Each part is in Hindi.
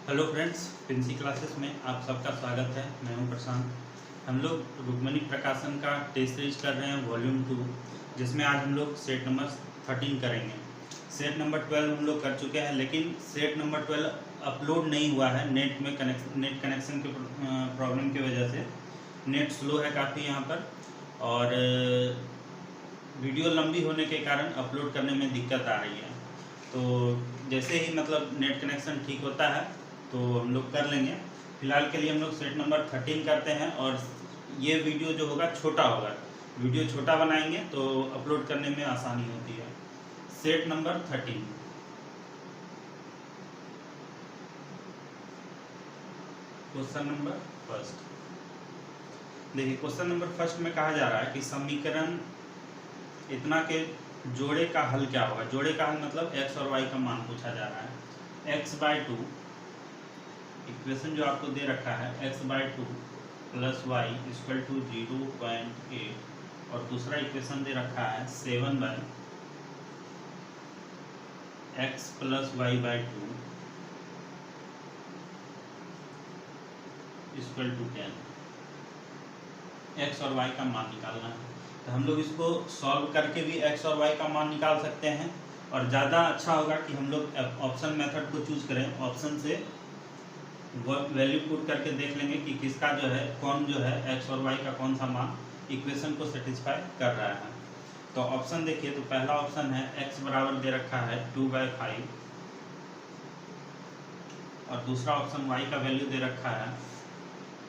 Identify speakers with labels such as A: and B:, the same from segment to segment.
A: हेलो फ्रेंड्स, प्रिंसी क्लासेस में आप सबका स्वागत है। मैं हूं प्रशांत। हम लोग रुक्मणी प्रकाशन का टेस्ट सीरीज कर रहे हैं वॉल्यूम 2, जिसमें आज हम लोग सेट नंबर 13 करेंगे। सेट नंबर 12 हम लोग कर चुके हैं, लेकिन सेट नंबर 12 अपलोड नहीं हुआ है। नेट कनेक्शन के प्रॉब्लम की वजह से नेट स्लो है काफ़ी यहाँ पर, और वीडियो लंबी होने के कारण अपलोड करने में दिक्कत आ रही है। तो जैसे ही मतलब नेट कनेक्शन ठीक होता है तो हम लोग कर लेंगे। फिलहाल के लिए हम लोग सेट नंबर 13 करते हैं, और ये वीडियो जो होगा छोटा होगा। वीडियो छोटा बनाएंगे तो अपलोड करने में आसानी होती है। Set number 13। Question number first देखिए, क्वेश्चन नंबर फर्स्ट में कहा जा रहा है कि समीकरण इतना के जोड़े का हल क्या होगा। जोड़े का हल मतलब x और y का मान पूछा जा रहा है। x/2 इक्वेशन जो आपको दे रखा है, x/2 plus y equal to 0.8, और दूसरा इक्वेशन दे रखा है 7/x plus y/2 equal to 10। x और y का मान निकालना है, तो हम लोग इसको सॉल्व करके भी x और y का मान निकाल सकते हैं, और ज़्यादा अच्छा होगा कि हम लोग ऑप्शन मेथड को चूज करें। ऑप्शन से वैल्यू पुट करके देख लेंगे कि किसका जो है, कौन जो है x और y का कौन सा मान इक्वेशन को सेटिस्फाई कर रहा है। तो ऑप्शन देखिए, तो पहला ऑप्शन है x बराबर दे रखा है 2/5, और दूसरा ऑप्शन y का वैल्यू दे रखा है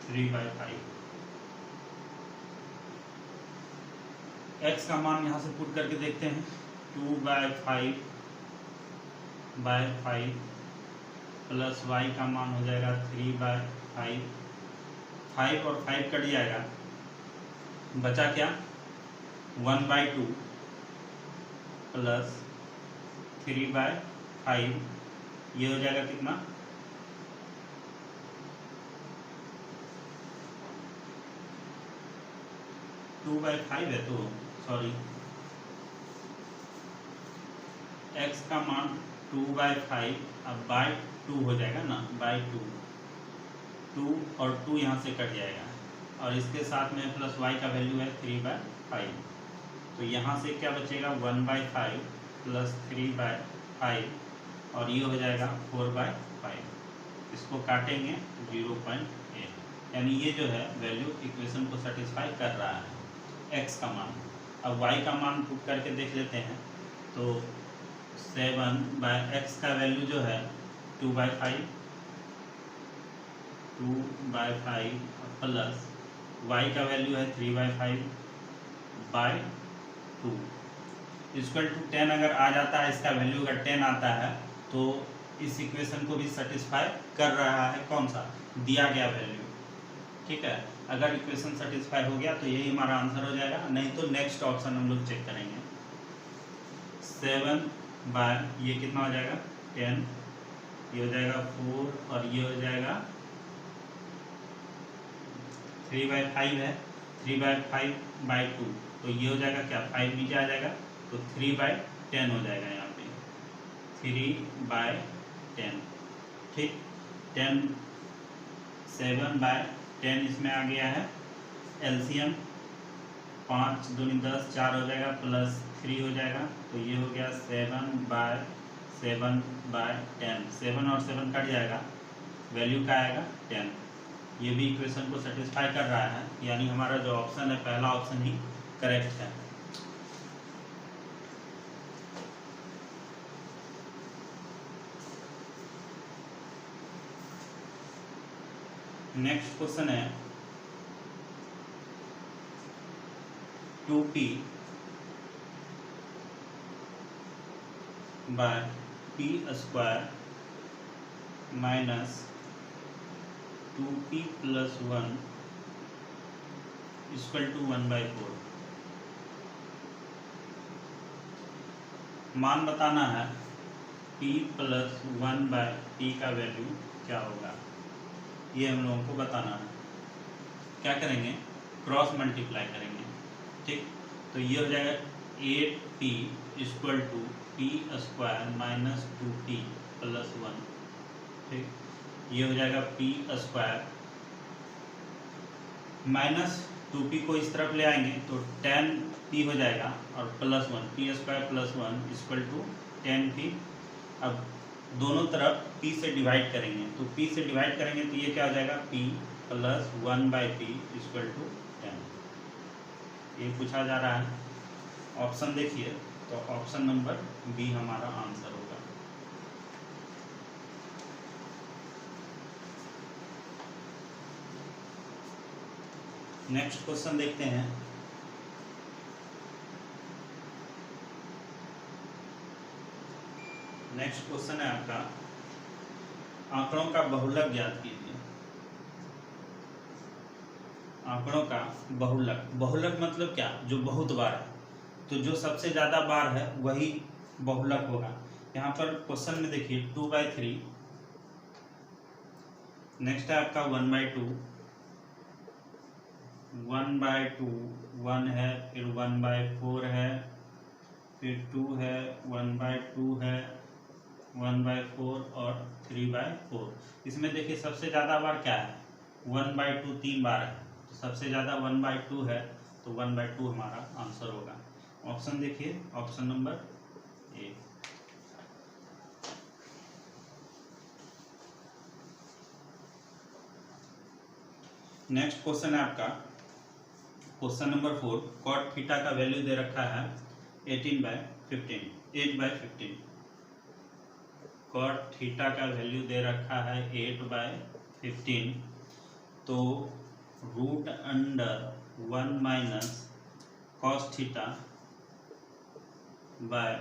A: 3/5। x का मान यहाँ से पुट करके देखते हैं। 2/5 प्लस y का मान हो जाएगा 3/5। 5 और 5 कट जाएगा, बचा क्या 1/2 प्लस 3/5। ये हो जाएगा कितना 2/5 है, तो सॉरी x का मान 2/5, अब बाय 2 हो जाएगा ना, बाय 2 और 2 यहाँ से कट जाएगा, और इसके साथ में प्लस y का वैल्यू है 3/5। तो यहाँ से क्या बचेगा 1/5 प्लस 3/5, और ये हो जाएगा 4/5। इसको काटेंगे 0.8, यानी ये जो है वैल्यू इक्वेशन को सेटिस्फाई कर रहा है x का मान। अब y का मान पुट करके देख लेते हैं, तो 7/x का वैल्यू जो है 2/5 प्लस y का वैल्यू है 3/5/2 इक्वल टू 10। अगर आ जाता है, इसका वैल्यू अगर 10 आता है तो इस इक्वेशन को भी सेटिस्फाई कर रहा है कौन सा दिया गया वैल्यू। ठीक है, अगर इक्वेशन सेटिस्फाई हो गया तो यही हमारा आंसर हो जाएगा, नहीं तो नेक्स्ट ऑप्शन हम लोग चेक करेंगे। 7 ये कितना हो जाएगा 10, ये हो जाएगा 4, और ये हो जाएगा 3/5 है, 3/5/2, तो ये हो जाएगा क्या 5 नीचे आ जाएगा, तो 3/10 हो जाएगा यहाँ पे 3/10। ठीक, 10 7/10 इसमें आ गया है। एलसीएम 5 दूनी 10, 4 हो जाएगा, प्लस 3 हो जाएगा, तो ये हो गया 7/10। 7 और 7 कट जाएगा, वैल्यू का आएगा 10। ये भी इक्वेशन को सेटिस्फाई कर रहा है, यानी हमारा जो ऑप्शन है पहला ऑप्शन ही करेक्ट है। नेक्स्ट क्वेश्चन है 2p by p square minus 2p plus 1 equal to 1/4। मान बताना है p प्लस 1/p का वैल्यू क्या होगा, ये हम लोगों को बताना है। क्या करेंगे, क्रॉस मल्टीप्लाई करेंगे। ठीक, तो ये हो जाएगा 8p equal to p square minus 2p plus 1। ठीक, ये हो जाएगा पी स्क्वायर माइनस 2p को इस तरफ ले आएंगे तो 10p हो जाएगा और plus 1 p square plus 1 equal to 10p। अब दोनों तरफ p से डिवाइड करेंगे तो p से डिवाइड करेंगे तो ये क्या हो जाएगा p plus 1/p equal to 10। ये पूछा जा रहा है। ऑप्शन देखिए तो ऑप्शन नंबर बी हमारा आंसर होगा। नेक्स्ट क्वेश्चन देखते हैं। नेक्स्ट क्वेश्चन है आपका आंकड़ों का बहुलक ज्ञात कीजिए। आंकड़ों का बहुलक, बहुलक मतलब क्या, जो बहुत बार है, तो जो सबसे ज्यादा बार है वही बहुलक होगा। यहाँ पर क्वेश्चन में देखिए 2/3, नेक्स्ट है आपका 1/2, 1/2, 1 है, फिर 1/4 है, फिर 2 है, 1/2 है, 1/4 और 3/4। इसमें देखिए सबसे ज़्यादा बार क्या है, 1/2 3 बार है, तो सबसे ज़्यादा 1/2 है, तो 1/2 हमारा आंसर होगा। ऑप्शन देखिए, option number A. Next question है आपका क्वेश्चन नंबर 4। कॉट थीटा का वैल्यू दे रखा है 8/15। कॉट थीटा का वैल्यू दे रखा है 8/15, तो root under 1 minus cos theta by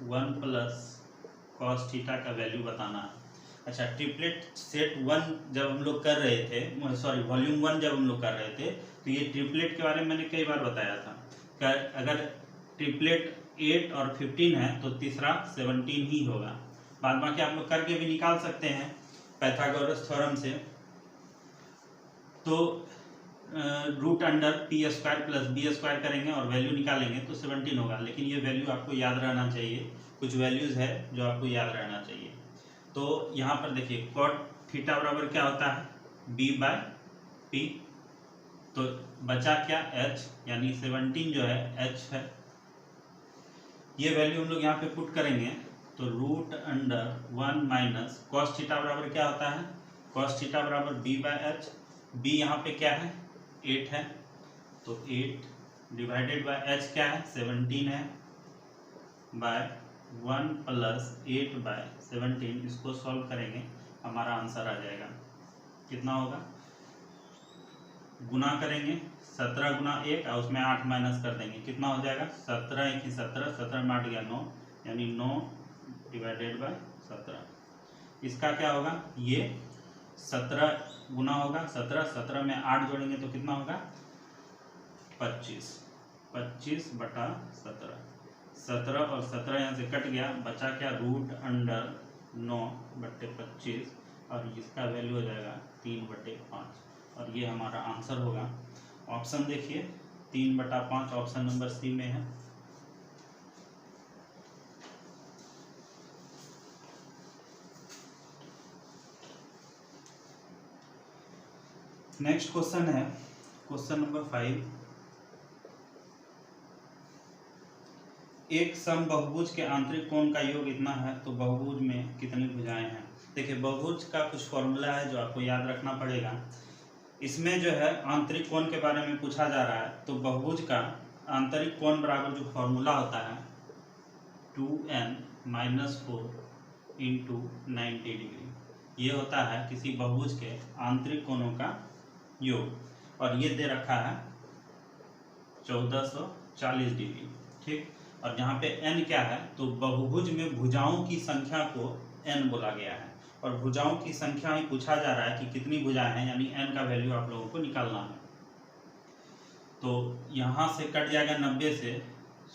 A: 1 plus cos theta का वैल्यू बताना है। अच्छा, ट्रिपलेट सेट 1 जब हम लोग कर रहे थे, सॉरी वॉल्यूम 1 जब हम लोग कर रहे थे, तो ये ट्रिपलेट के बारे में मैंने कई बार बताया था कि अगर ट्रिपलेट 8 और 15 है तो तीसरा 17 ही होगा। बाद बाकी आप लोग करके भी निकाल सकते हैं पाइथागोरस थ्योरम से। तो root under p square plus b square करेंगे और वैल्यू निकालेंगे तो 17 होगा। लेकिन ये वैल्यू आपको याद रहना चाहिए, कुछ वैल्यूज है जो आपको याद रहना चाहिए। तो यहाँ पर देखिए कॉट थीटा बराबर क्या होता है, b/p, तो बचा क्या, h, यानी 17 जो है h है। ये वैल्यू हम लोग यहाँ पे पुट करेंगे तो root under 1 minus cos theta बराबर क्या होता है, कॉस थीटा बराबर b/h। b यहाँ पे क्या है, 8 है, तो 8 डिवाइडेड बाय h क्या है, 17 है, बाय 1 प्लस 8/17। इसको सॉल्व करेंगे, हमारा आंसर आ जाएगा। कितना होगा, गुना करेंगे 17 गुना 1 और उसमें 8 माइनस कर देंगे, कितना हो जाएगा 17 1 17, 17 में 8 गया 9, यानी 9 डिवाइडेड बाय 17। इसका क्या होगा, ये 17 गुना होगा 17, 17 में 8 जोड़ेंगे तो कितना होगा 25, 25/17। 17 और 17 यहाँ से कट गया, बचा क्या, रूट अंडर 9/25 और इसका वैल्यू हो जाएगा 3/5 और ये हमारा आंसर होगा। ऑप्शन देखिए 3/5 ऑप्शन नंबर सी में है। नेक्स्ट क्वेश्चन है क्वेश्चन नंबर 5। एक सम बहुभुज के आंतरिक कोण का योग इतना है तो बहुभुज में कितनी भुजाएं हैं। देखिए बहुभुज का कुछ फॉर्मूला है जो आपको याद रखना पड़ेगा। इसमें जो है आंतरिक कोण के बारे में पूछा जा रहा है, तो बहुभुज का आंतरिक कोण बराबर जो फॉर्मूला होता है 2n-4 × 90 डिग्री। ये होता है किसी बहुभुज के आंतरिक कोणों का योग और ये दे रखा है 1440 डिग्री, ठीक। और यहाँ पे n क्या है, तो बहुभुज में भुजाओं की संख्या को n बोला गया है और भुजाओं की संख्या ही पूछा जा रहा है कि कितनी भुजाएं हैं, यानी n का वैल्यू आप लोगों को निकालना है। तो यहाँ से कट जाएगा 90 से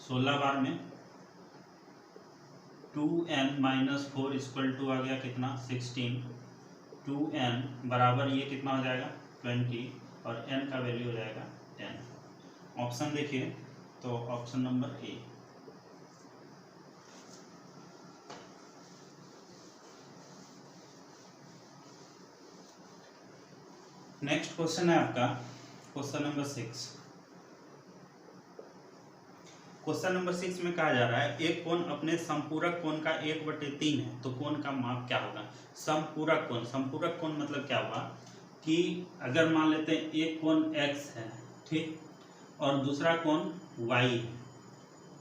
A: 16 बार में 2n-4 इक्वल टू आ गया कितना 16, 2n बराबर ये कितना हो जाएगा 20 और n का वैल्यू हो जाएगा 10। ऑप्शन देखिए तो option number A. Next question है आपका क्वेश्चन नंबर 6। क्वेश्चन नंबर 6 में कहा जा रहा है एक कोण अपने संपूरक कोण का 1/3 है तो कोण का माप क्या होगा। संपूरक कोण मतलब क्या हुआ कि अगर मान लेते हैं एक कोण x है, ठीक, और दूसरा कोण y है।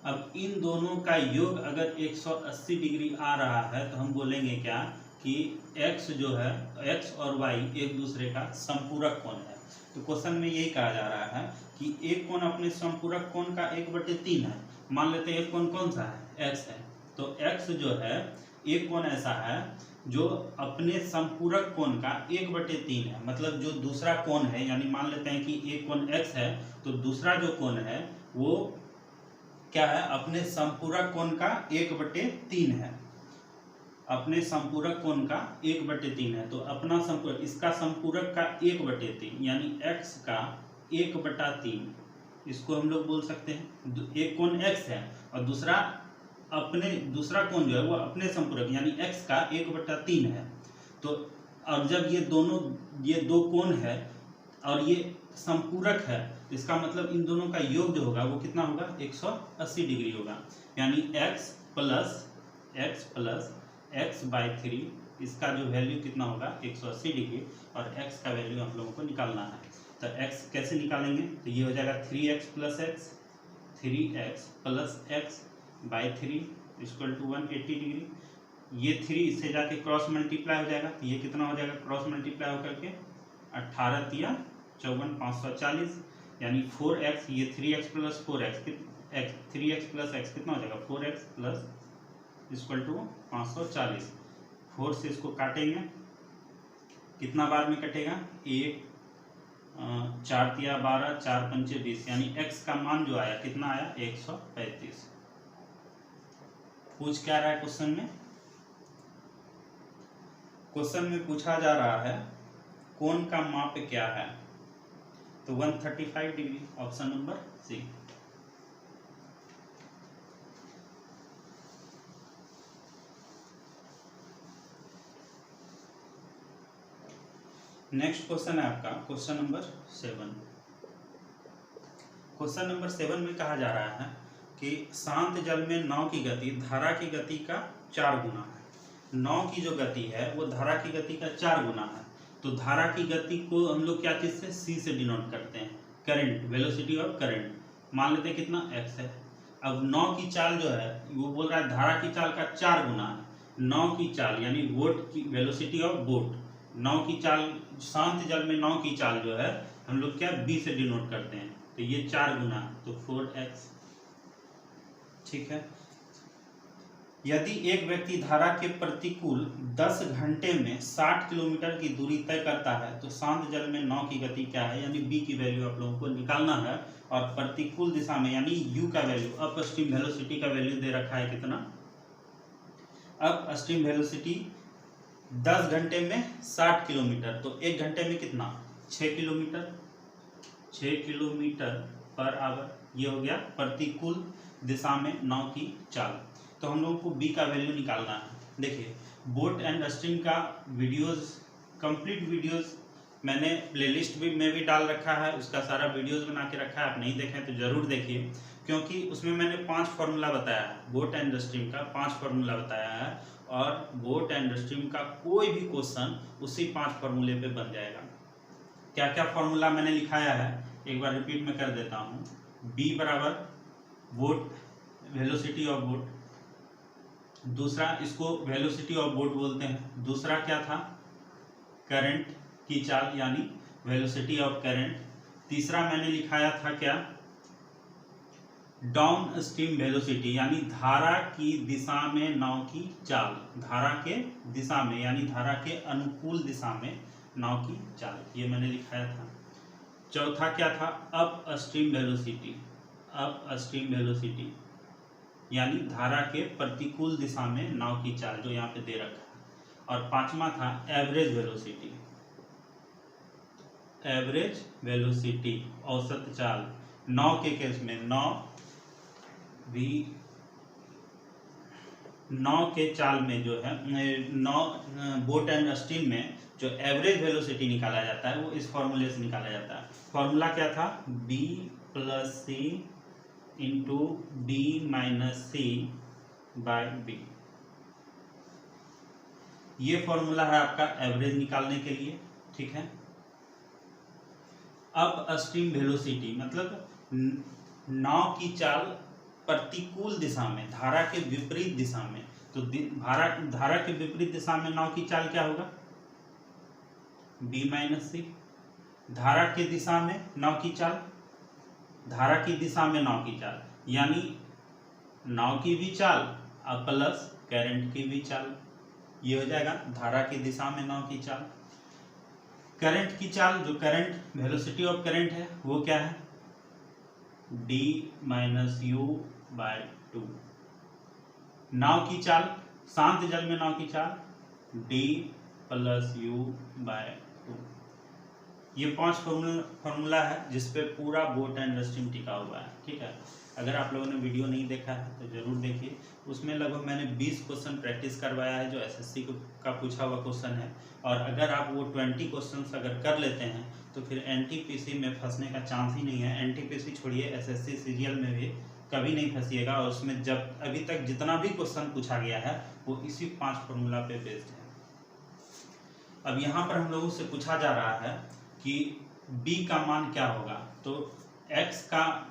A: अब इन दोनों का योग अगर 180 डिग्री आ रहा है तो हम बोलेंगे क्या कि x जो है, x और y एक दूसरे का संपूरक कोण है। तो क्वेश्चन में यही कहा जा रहा है कि एक कोण अपने संपूरक कोण का 1/3 है। मान लेते हैं एक कोण कौन सा है, x है, तो x जो है एक कोण ऐसा है जो अपने संपूरक कोण का 1/3 है, मतलब जो दूसरा कोण है, यानी मान लेते हैं कि एक कोण x है तो दूसरा जो कोण है वो क्या है, अपने संपूरक कोण का 1/3 है, अपने संपूरक कोण का 1/3 है। तो अपना संपूरक, इसका संपूरक का 1/3 यानी x का 1/3, इसको हम लोग बोल सकते हैं। एक कोण x है और दूसरा कोण जो है वो अपने संपूरक यानी x का 1/3 है। तो और जब ये दो कोण है और ये संपूरक है, इसका मतलब इन दोनों का योग जो होगा वो कितना होगा, 180 डिग्री होगा। यानी x प्लस x/3 इसका जो वैल्यू कितना होगा 180 डिग्री, और x का वैल्यू हम लोगों को निकालना है। तो x कैसे निकालेंगे, तो ये हो जाएगा 3x plus x/3 equal to 180 degree. ये 3 इससे जाके क्रॉस मल्टीप्लाई हो जाएगा, तो ये कितना हो जाएगा क्रॉस मल्टीप्लाई होकर के 18 तिया 54 540, यानी 4x, ये 3x plus 4x 3x plus x कितना हो जाएगा 4x प्लस इक्वल टू 540। 4 से इसको काटेंगे, कितना बार में कटेगा, 1 4 तिया 12 4 पंचे 20, यानी x का मान जो आया कितना आया 135। पूछ क्या रहा है क्वेश्चन में, क्वेश्चन में पूछा जा रहा है कोण का माप क्या है, तो 135 degree, option number C. Next question है आपका क्वेश्चन नंबर 7। क्वेश्चन नंबर 7 में कहा जा रहा है कि शांत जल में नाव की गति धारा की गति का 4 गुना है। नाव की जो गति है वो धारा की गति का 4 गुना है। तो धारा की गति को हम लोग क्या चीज से, c से डिनोट करते हैं, करंट, वेलोसिटी ऑफ करंट। मान लेते हैं कितना x है। अब नाव की चाल जो है वो बोल रहा है धारा की चाल का 4 गुना है। नाव की चाल यानी बोट की वेलोसिटी ऑफ बोट, नाव की चाल, शांत जल में नाव की चाल जो है हम लोग क्या b से डिनोट करते हैं, तो ये 4 गुना, तो 4x, ठीक है। यदि एक व्यक्ति धारा के प्रतिकूल 10 घंटे में 60 किलोमीटर की दूरी तय करता है तो शांत जल में नाव की गति क्या है, यानी b की वैल्यू आप लोगों को निकालना है। और प्रतिकूल दिशा में यानी u का वैल्यू, अप स्ट्रीम वेलोसिटी का वैल्यू दे रखा है कितना, अप स्ट्रीम वेलोसिटी 10 घंटे में 60 किलोमीटर, तो 1 घंटे में कितना 6 किलोमीटर पर आवर, ये हो गया प्रतिकूल दिशा में नाव की चाल। तो हम लोगों को b का वैल्यू निकालना है। देखिए बोट एंड स्ट्रीम का वीडियोस, कंप्लीट वीडियोस मैंने प्लेलिस्ट में भी डाल रखा है, उसका सारा वीडियोस बना के रखा है, आप नहीं देखें तो जरूर देखिए, क्योंकि उसमें मैंने 5 फार्मूला बताया है, बोट एंड स्ट्रीम का 5 फार्मूला बताया है, और बोट एंड स्ट्रीम का कोई भी क्वेश्चन उसी 5 फार्मूले पे बन जाएगा। क्या क्या फार्मूला मैंने लिखाया है एक बार रिपीट में कर देता हूँ। b बराबर बोट, वेलोसिटी ऑफ बोट, दूसरा इसको वेलोसिटी ऑफ बोट बोलते हैं, दूसरा क्या था करंट की चाल यानी वेलोसिटी ऑफ करंट, तीसरा मैंने लिखाया था क्या डाउन स्ट्रीम वेलोसिटी यानी धारा की दिशा में नाव की चाल, धारा के दिशा में यानी धारा के अनुकूल दिशा में नाव की चाल, ये मैंने लिखाया था। चौथा क्या था up stream velocity, up stream velocity यानी धारा के प्रतिकूल दिशा में नाव की चाल, जो यहाँ पे दे रखा है। और पांचवा था एवरेज वेलोसिटी, एवरेज वेलोसिटी औसत चाल, नाव के केस में नाव नाव के चाल में जो है बोट एंड स्टीम में जो एवरेज वेलोसिटी निकाला जाता है वो इस फॉर्मूले से निकाला जाता है। फॉर्मूला क्या था? b प्लस सी इंटू बी माइनस सी बाय बी। ये फॉर्मूला है आपका एवरेज निकालने के लिए, ठीक है। अब स्ट्रीम वेलोसिटी मतलब नाव की चाल प्रतिकूल दिशा में, धारा के विपरीत दिशा में, तो धारा के विपरीत दिशा में नाव की चाल क्या होगा? b माइनस सी। धारा की दिशा में नाव की चाल, धारा की दिशा में नाव की चाल, यानी नाव की भी चाल और प्लस करंट की भी चाल, ये हो जाएगा धारा की दिशा में नाव की चाल। करंट की चाल, जो करंट वेलोसिटी ऑफ करंट है वो क्या है? d minus u by 2। नाव की चाल, शांत जल में नाव की चाल d प्लस यू बाय 2। ये 5 फॉर्मूला है जिसपे पूरा बोट एंड स्टीम टिका हुआ है, ठीक है। अगर आप लोगों ने वीडियो नहीं देखा है तो जरूर देखिए, उसमें लगभग मैंने 20 क्वेश्चन प्रैक्टिस करवाया है जो एसएससी का पूछा हुआ क्वेश्चन है। और अगर आप वो 20 क्वेश्चन अगर कर लेते हैं तो फिर एनटीपीसी में फंसने का चांस ही नहीं है। एनटीपीसी छोड़िए, एसएससी सीजीएल में भी कभी नहीं फंसिएगा। और उसमें जब अभी तक जितना भी क्वेश्चन पूछा गया है वो इसी 5 फॉर्मूला पे बेस्ड है। अब यहाँ पर हम लोगों से पूछा जा रहा है कि b का मान क्या होगा, तो x का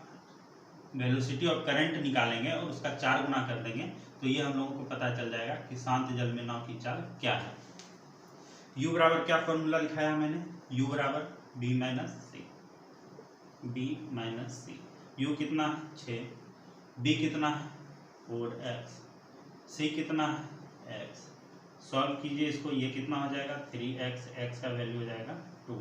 A: वेलोसिटी ऑफ करंट निकालेंगे और उसका 4 गुना कर देंगे तो ये हम लोगों को पता चल जाएगा कि शांत जल में नाव की चाल क्या है। u बराबर क्या फॉर्मूला लिखाया मैंने? u बराबर b माइनस सी। b माइनस सी, u कितना है? 6, b कितना है? 4x, c कितना है? x। सॉल्व कीजिए इसको, ये कितना हो जाएगा? 3x, x का वैल्यू हो जाएगा 2।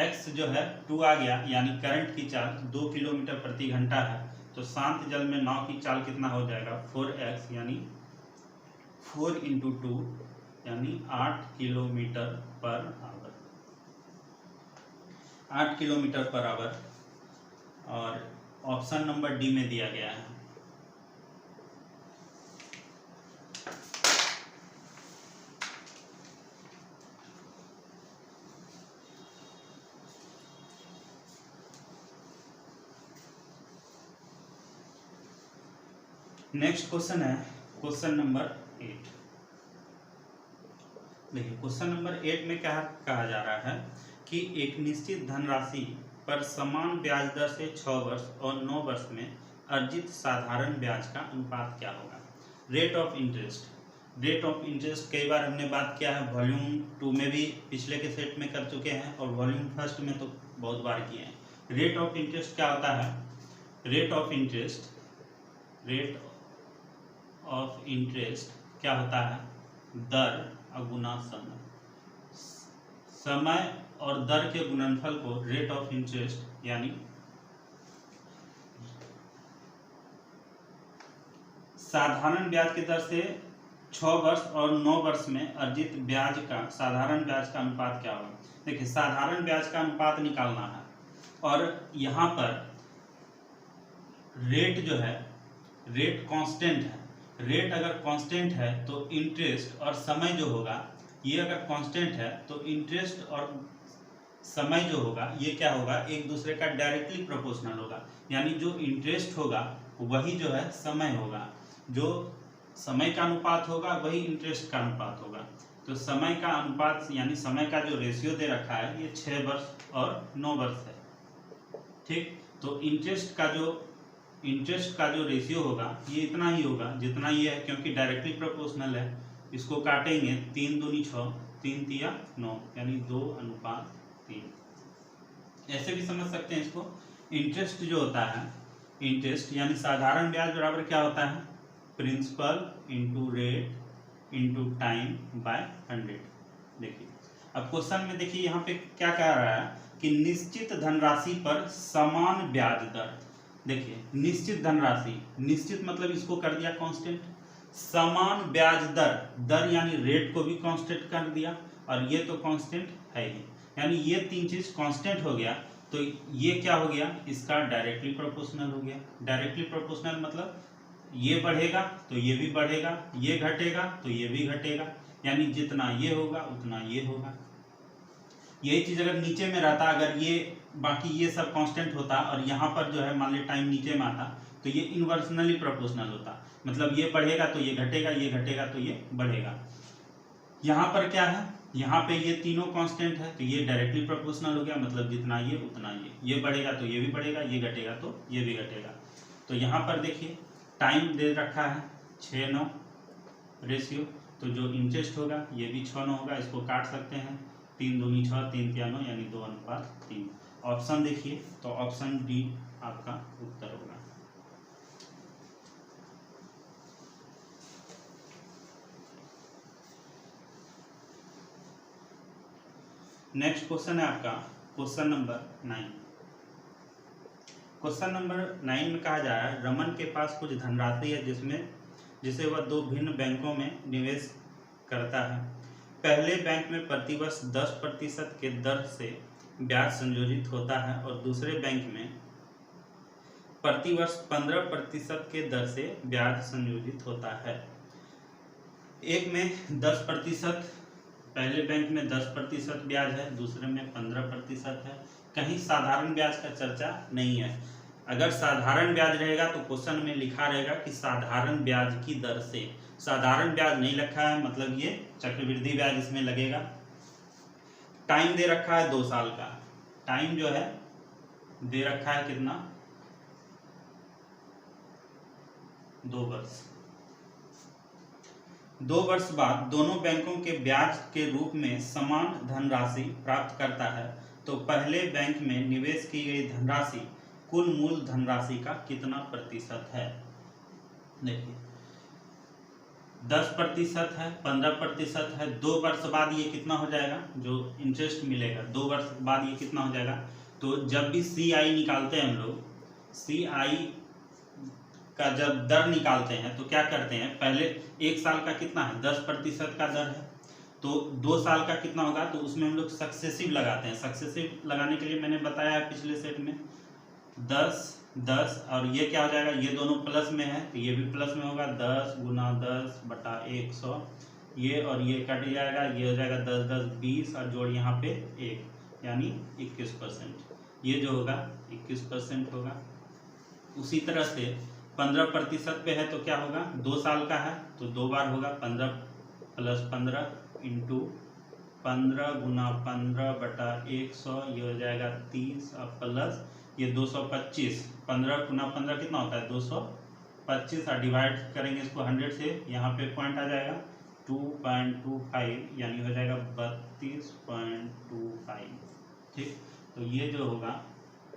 A: x जो है 2 आ गया, यानी करंट की चाल 2 किलोमीटर प्रति घंटा है, तो शांत जल में नाव की चाल कितना हो जाएगा? 4x, यानी 4 इंटू 2 यानी 8 kilometre per hour. 8 kilometre per hour, और ऑप्शन नंबर डी में दिया गया है। नेक्स्ट क्वेश्चन है क्वेश्चन नंबर 8। देखिए क्वेश्चन नंबर 8 में क्या कहा जा रहा है कि एक निश्चित धनराशि पर समान ब्याज दर से 6 वर्ष और 9 वर्ष में अर्जित साधारण ब्याज का अनुपात क्या होगा? Rate of interest. Rate of interest कई बार हमने बात किया है, वॉल्यूम 2 में भी पिछले के सेट में कर चुके हैं और वॉल्यूम 1 में तो बहुत बार किए हैं। रेट ऑफ इंटरेस्ट क्या होता है? रेट ऑफ इंटरेस्ट क्या होता है? दर गुना समय। समय और दर के गुणनफल को रेट ऑफ इंटरेस्ट यानी साधारण ब्याज की दर से 6 वर्ष और 9 वर्ष में अर्जित ब्याज का साधारण ब्याज का अनुपात क्या होगा? देखिए साधारण ब्याज का अनुपात निकालना है और यहाँ पर रेट जो है, रेट कांस्टेंट है। रेट अगर कांस्टेंट है तो इंटरेस्ट और समय जो होगा, ये अगर कांस्टेंट है तो इंटरेस्ट और समय जो होगा ये क्या होगा? एक दूसरे का डायरेक्टली प्रोपोर्शनल होगा। यानी जो इंटरेस्ट होगा वही जो है समय होगा, जो समय का अनुपात होगा वही इंटरेस्ट का अनुपात होगा। तो समय का अनुपात यानी समय का जो रेशियो दे रखा है ये 6 वर्ष और 9 वर्ष है, ठीक। तो इंटरेस्ट का जो रेशियो होगा ये इतना ही होगा जितना ये है, क्योंकि डायरेक्टली प्रोपोर्शनल है। इसको काटेंगे 3 दूनी 6, 3 तिया 9, यानी 2:3। ऐसे भी समझ सकते हैं इसको। इंटरेस्ट जो होता है, इंटरेस्ट यानी साधारण ब्याज बराबर क्या होता है? Principal into rate into time by 100। देखिए अब क्वेश्चन में देखिए यहाँ पे क्या कह रहा है कि निश्चित धनराशि पर समान ब्याज दर। देखिए निश्चित धनराशि, निश्चित मतलब इसको कर दिया कांस्टेंट, समान ब्याज दर, दर यानी रेट को भी कांस्टेंट कर दिया और ये तो कांस्टेंट है ही, यानी ये 3 चीज कांस्टेंट हो गया। तो ये क्या हो गया? इसका डायरेक्टली प्रोपोर्शनल हो गया। डायरेक्टली प्रोपोर्शनल मतलब ये बढ़ेगा तो ये भी बढ़ेगा, ये घटेगा तो ये भी घटेगा, यानी जितना ये होगा उतना ये होगा। यही चीज अगर नीचे में रहता, अगर ये बाकी ये सब कांस्टेंट होता और यहाँ पर जो है मान ली टाइम नीचे में आता, तो ये इनवर्सनली प्रोपोर्शनल होता, मतलब ये बढ़ेगा तो ये घटेगा, ये घटेगा तो ये बढ़ेगा। यहाँ पर क्या है, यहाँ पे ये तीनों कांस्टेंट है तो ये डायरेक्टली प्रोपोर्शनल हो गया, मतलब जितना ये उतना ये बढ़ेगा तो ये भी बढ़ेगा, ये घटेगा तो ये भी घटेगा। तो यहाँ पर देखिए टाइम दे रखा है 6:9 रेशियो, तो जो इंटरेस्ट होगा ये भी 6:9 होगा, इसको काट सकते हैं, 3 दूनी 6, 3 तिया 9, यानी 2:3। ऑप्शन देखिए तो ऑप्शन डी आपका उत्तर होगा। नेक्स्ट क्वेश्चन है आपका क्वेश्चन नंबर 9। क्वेश्चन नंबर 9 में कहा जा रहा है रमन के पास कुछ धनराशि है जिसे वह 2 भिन्न बैंकों में निवेश करता है। पहले बैंक में प्रतिवर्ष 10% के दर से ब्याज संयोजित होता है और दूसरे बैंक में प्रतिवर्ष 15% के दर से ब्याज संयोजित होता है। एक में 10%, पहले बैंक में 10% ब्याज है, दूसरे में 15% है। कहीं साधारण ब्याज का चर्चा नहीं है। अगर साधारण ब्याज रहेगा तो क्वेश्चन में लिखा रहेगा कि साधारण ब्याज की दर से, साधारण ब्याज नहीं लिखा है, मतलब ये चक्रवृद्धि ब्याज इसमें लगेगा। टाइम दे रखा है 2 साल का, टाइम जो है दे रखा है कितना, 2 वर्ष। 2 वर्ष बाद दोनों बैंकों के ब्याज के रूप में समान धनराशि प्राप्त करता है, तो पहले बैंक में निवेश की गई धनराशि कुल मूल धनराशि का कितना प्रतिशत है। देखिए 10% है, 15% है, 2 वर्ष बाद ये कितना हो जाएगा, जो इंटरेस्ट मिलेगा 2 वर्ष बाद ये कितना हो जाएगा। तो जब भी CI निकालते हैं हम लोग, CI का जब दर निकालते हैं तो क्या करते हैं, पहले 1 साल का कितना है 10% का दर है, तो 2 साल का कितना होगा, तो उसमें हम लोग सक्सेसिव लगाते हैं। सक्सेसिव लगाने के लिए मैंने बताया है पिछले सेट में 10 10, और ये क्या हो जाएगा, ये दोनों प्लस में है तो ये भी प्लस में होगा, 10 × 10/100, ये और ये कट जाएगा, ये हो जाएगा 10 10 20 और जोड़ यहाँ पे 1, यानी 21%, ये जो होगा 21% होगा। उसी तरह से 15% पे है तो क्या होगा, 2 साल का है तो 2 बार होगा, 15 + 15 × 15 × 15/100, ये हो जाएगा 30 और प्लस ये 225, 15 × 15 कितना होता है 225, और डिवाइड करेंगे इसको 100 से, यहाँ पे पॉइंट आ जाएगा 2.25, यानी हो जाएगा 32.25। ठीक, तो ये जो होगा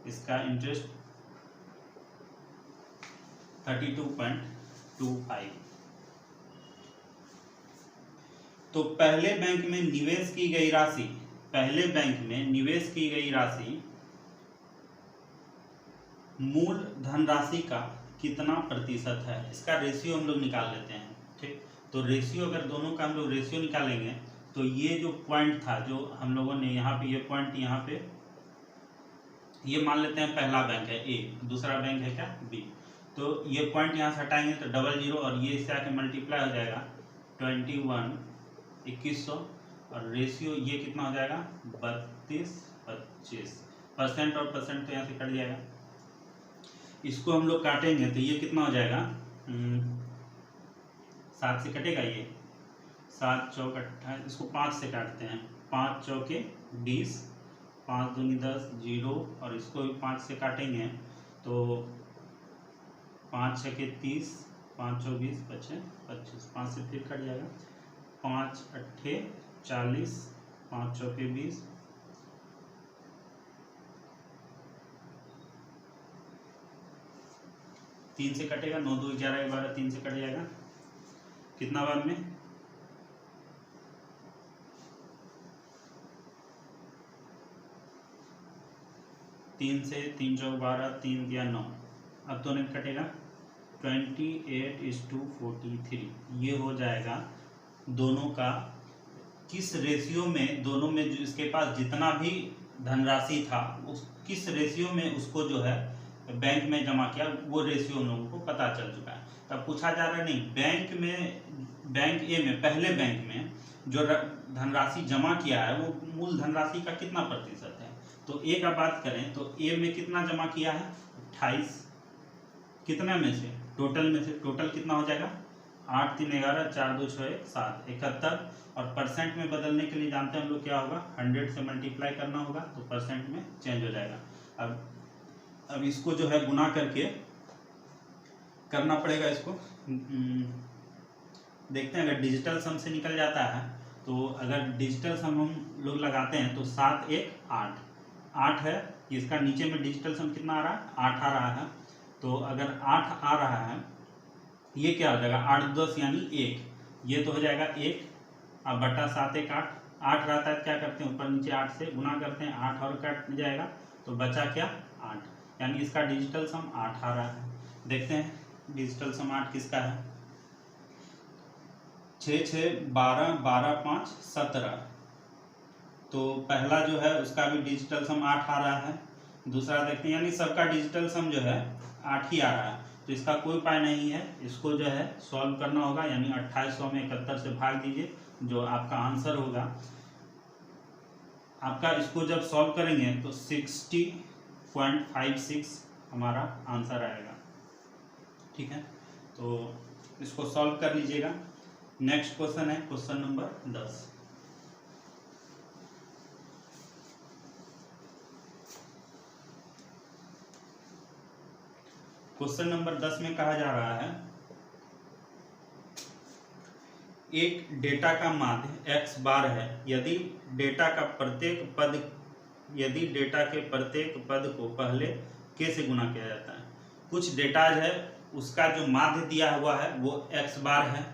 A: इसका इंटरेस्ट 32.25। तो पहले बैंक में निवेश की गई राशि, पहले बैंक में निवेश की गई राशि मूल धनराशि का कितना प्रतिशत है, इसका रेशियो हम लोग निकाल लेते हैं। ठीक, तो रेशियो अगर दोनों का हम लोग रेशियो निकालेंगे तो ये जो पॉइंट था, जो हम लोगों ने यहाँ पे ये पॉइंट, यहाँ पे ये मान लेते हैं पहला बैंक है A, दूसरा बैंक है क्या B, तो ये पॉइंट यहाँ से हटाएंगे तो 00 और ये इससे आके मल्टीप्लाई हो जाएगा 21 2100, और रेशियो ये कितना हो जाएगा 32 25, परसेंट और परसेंट तो यहाँ से कट जाएगा। इसको हम लोग काटेंगे तो ये कितना हो जाएगा, 7 से कटेगा, ये 7 चौक 28, इसको 5 से काटते हैं, 5 चौके 20, 5 दूनी 10 0, और इसको भी 5 से काटेंगे तो 5 छके 30, 5 चौ 20 बचे 25, 5 से फिर कट जाएगा, 5 अट्ठे 40, 5 चौके 20, 3 से कटेगा, 9 2 11 12, 3 से कट जाएगा, कितना बार में 3 से 3 चौक 12, 3 दिया 9, अब तो नहीं कटेगा, 28:43, ये हो जाएगा दोनों का किस रेशियो में, दोनों में जो इसके पास जितना भी धनराशि था उस किस रेशियो में उसको जो है बैंक में जमा किया, वो रेशियो हम लोगों को पता चल चुका है। तब पूछा जा रहा है नहीं, बैंक ए में, पहले बैंक में जो धनराशि जमा किया है वो मूल धनराशि का कितना प्रतिशत है। तो ए का बात करें तो ए में कितना जमा किया है 28, कितना में से, टोटल में से, टोटल कितना हो जाएगा 8 3 11 4 2 6 1 7 71, और परसेंट में बदलने के लिए जानते हैं हम लोग क्या होगा 100 से मल्टीप्लाई करना होगा तो परसेंट में चेंज हो जाएगा। अब इसको जो है गुना करके करना पड़ेगा इसको। देखते हैं अगर डिजिटल सम से निकल जाता है तो अगर डिजिटल सम हम लोग लगाते हैं तो 7 1 8 है, इसका नीचे में डिजिटल सम कितना आ रहा है 8 आ रहा है। तो अगर 8 आ रहा है ये क्या हो जाएगा 8 10 यानी 1, ये तो हो जाएगा 1, अब बटा 7 1 8 रहता है, क्या करते हैं ऊपर नीचे 8 से गुना करते हैं, 8 और कट जाएगा तो बचा क्या 8, यानी इसका डिजिटल सम 8 आ रहा है। देखते हैं डिजिटल सम 8 किसका है, 6 6 12 12 5 17, तो पहला जो है उसका भी डिजिटल सम 8 आ रहा है। दूसरा देखते हैं यानी सबका डिजिटल सम जो है 8 ही आ रहा है, तो इसका कोई उपाय नहीं है, इसको जो है सॉल्व करना होगा, यानी 2800 में 71 से भाग दीजिए, जो आपका आंसर होगा आपका, इसको जब सॉल्व करेंगे तो 60.56 हमारा आंसर आएगा। ठीक है, तो इसको सॉल्व कर लीजिएगा। नेक्स्ट क्वेश्चन है क्वेश्चन नंबर 10। क्वेश्चन नंबर 10 में कहा जा रहा है एक डेटा का माध्य x बार है, यदि डेटा के प्रत्येक पद को पहले k से गुना किया जाता है। कुछ डेटा है उसका जो माध्य दिया हुआ है वो x बार है।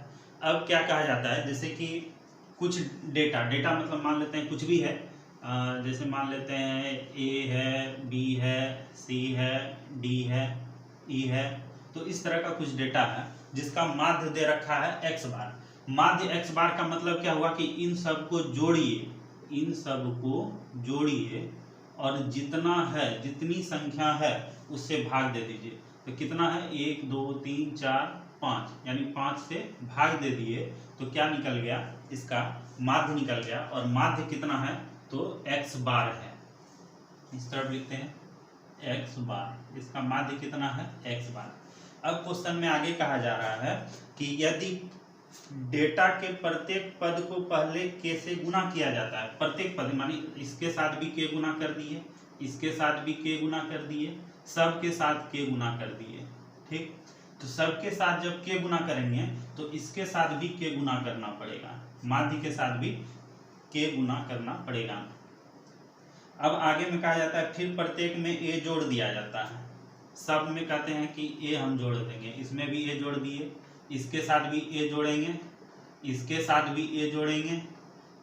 A: अब क्या कहा जाता है, जैसे कि कुछ डेटा मतलब मान लेते हैं कुछ भी है, जैसे मान लेते हैं a है, b है, c है, d है, e है, तो इस तरह का कुछ डेटा है जिसका माध्य दे रखा है x बार। माध्य x बार का मतलब क्या हुआ कि इन सब को जोड़िए और जितना है, जितनी संख्या है उससे भाग दे दीजिए। तो कितना है 1 2 3 4 5, यानी 5 से भाग दे दिए तो क्या निकल गया, इसका माध्य निकल गया, और माध्य कितना है तो x बार है। इस तरफ लिखते हैं x बार, इसका माध्य कितना है x बार। अब क्वेश्चन में आगे कहा जा रहा है कि यदि डेटा के प्रत्येक पद को पहले k से गुना किया जाता है, प्रत्येक पद मानी इसके साथ भी k गुना कर दिए, इसके साथ भी k गुना कर दिए, सबके साथ k गुना कर दिए। ठीक, तो सबके साथ जब k गुना करेंगे तो इसके साथ भी k गुना करना पड़ेगा, माध्य के साथ भी k गुना करना पड़ेगा। अब आगे में कहा जाता है फिर प्रत्येक में a जोड़ दिया जाता है। सब में कहते हैं कि a हम जोड़ देंगे, इसमें भी a जोड़ दिए, इसके साथ भी a जोड़ेंगे, इसके साथ भी a जोड़ेंगे,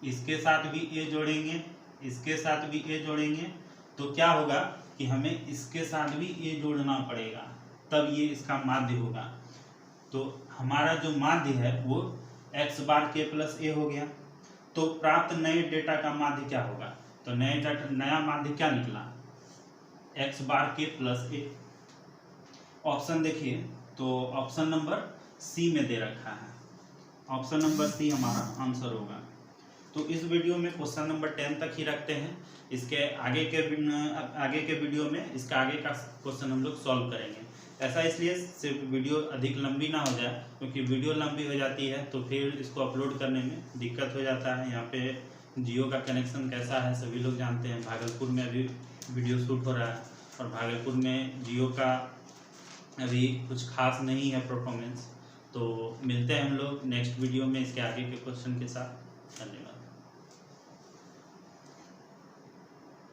A: इसके साथ भी a जोड़ेंगे, इसके साथ भी a जोड़ेंगे, तो क्या होगा कि हमें इसके साथ भी a जोड़ना पड़ेगा, तब ये इसका माध्य होगा। तो हमारा जो माध्य है वो x bar k plus a हो गया। तो प्राप्त नए डेटा का माध्य क्या होगा, तो नया माध्य क्या निकला x bar k plus a। Option देखिए तो ऑप्शन नंबर सी में दे रखा है, ऑप्शन नंबर सी हमारा आंसर होगा। तो इस वीडियो में क्वेश्चन नंबर 10 तक ही रखते हैं, इसके आगे के वीडियो में इसका आगे का क्वेश्चन हम लोग सॉल्व करेंगे। ऐसा इसलिए सिर्फ वीडियो अधिक लंबी ना हो जाए, क्योंकि वीडियो लंबी हो जाती है तो फिर इसको अपलोड करने में दिक्कत हो जाता है। यहाँ पे जियो का कनेक्शन कैसा है सभी लोग जानते हैं, भागलपुर में अभी वीडियो शूट हो रहा है और भागलपुर में जियो का अभी कुछ खास नहीं है परफॉर्मेंस। तो मिलते हैं हम लोग नेक्स्ट वीडियो में इसके आगे के क्वेश्चन के साथ। धन्यवाद।